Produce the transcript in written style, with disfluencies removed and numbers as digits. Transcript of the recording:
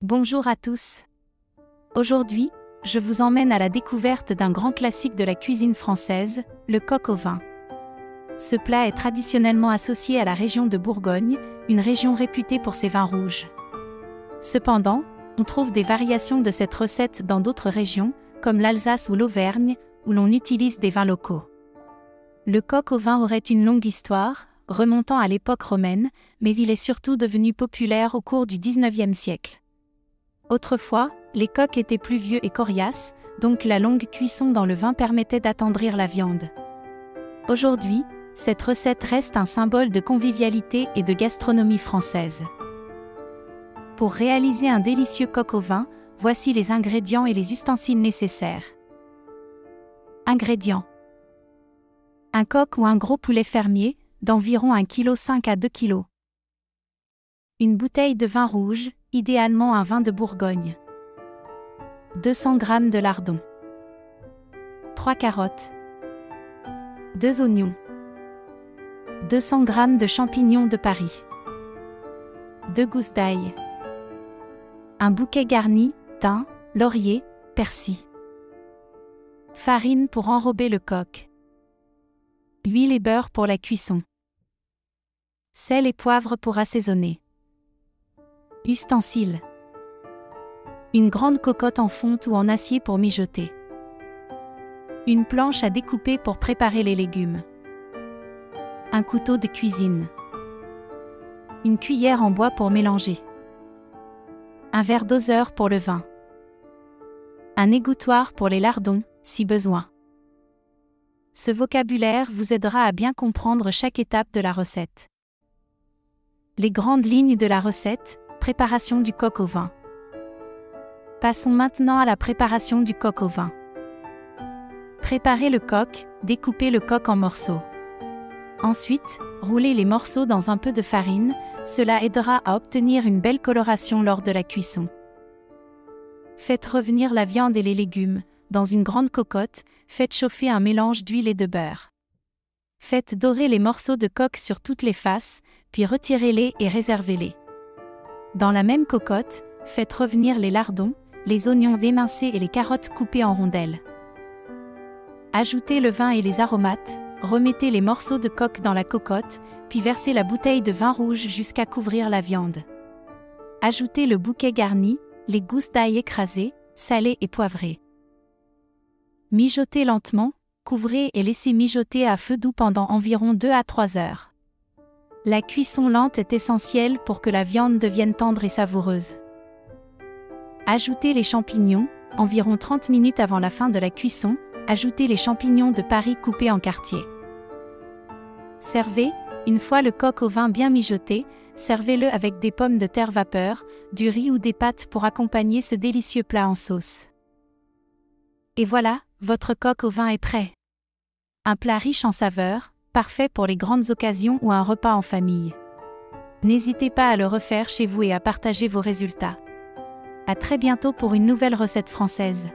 Bonjour à tous. Aujourd'hui, je vous emmène à la découverte d'un grand classique de la cuisine française, le coq au vin. Ce plat est traditionnellement associé à la région de Bourgogne, une région réputée pour ses vins rouges. Cependant, on trouve des variations de cette recette dans d'autres régions, comme l'Alsace ou l'Auvergne, où l'on utilise des vins locaux. Le coq au vin aurait une longue histoire, remontant à l'époque romaine, mais il est surtout devenu populaire au cours du XIXe siècle. Autrefois, les coqs étaient plus vieux et coriaces, donc la longue cuisson dans le vin permettait d'attendrir la viande. Aujourd'hui, cette recette reste un symbole de convivialité et de gastronomie française. Pour réaliser un délicieux coq au vin, voici les ingrédients et les ustensiles nécessaires. Ingrédients. Un coq ou un gros poulet fermier, d'environ 1,5 kg à 2 kg. Une bouteille de vin rouge, idéalement un vin de Bourgogne. 200 g de lardons. 3 carottes. 2 oignons. 200 g de champignons de Paris. 2 gousses d'ail. Un bouquet garni, thym, laurier, persil. Farine pour enrober le coq. Huile et beurre pour la cuisson. Sel et poivre pour assaisonner. Ustensiles. Une grande cocotte en fonte ou en acier pour mijoter. Une planche à découper pour préparer les légumes. Un couteau de cuisine. Une cuillère en bois pour mélanger. Un verre doseur pour le vin. Un égouttoir pour les lardons, si besoin. Ce vocabulaire vous aidera à bien comprendre chaque étape de la recette. Les grandes lignes de la recette. Préparation du coq au vin. Passons maintenant à la préparation du coq au vin. Préparez le coq, découpez le coq en morceaux. Ensuite, roulez les morceaux dans un peu de farine, cela aidera à obtenir une belle coloration lors de la cuisson. Faites revenir la viande et les légumes, dans une grande cocotte, faites chauffer un mélange d'huile et de beurre. Faites dorer les morceaux de coq sur toutes les faces, puis retirez-les et réservez-les. Dans la même cocotte, faites revenir les lardons, les oignons émincés et les carottes coupées en rondelles. Ajoutez le vin et les aromates, remettez les morceaux de coq dans la cocotte, puis versez la bouteille de vin rouge jusqu'à couvrir la viande. Ajoutez le bouquet garni, les gousses d'ail écrasées, salées et poivrées. Mijotez lentement, couvrez et laissez mijoter à feu doux pendant environ 2 à 3 heures. La cuisson lente est essentielle pour que la viande devienne tendre et savoureuse. Ajoutez les champignons, environ 30 minutes avant la fin de la cuisson, ajoutez les champignons de Paris coupés en quartiers. Servez, une fois le coq au vin bien mijoté, servez-le avec des pommes de terre vapeur, du riz ou des pâtes pour accompagner ce délicieux plat en sauce. Et voilà, votre coq au vin est prêt. Un plat riche en saveurs, parfait pour les grandes occasions ou un repas en famille. N'hésitez pas à le refaire chez vous et à partager vos résultats. À très bientôt pour une nouvelle recette française.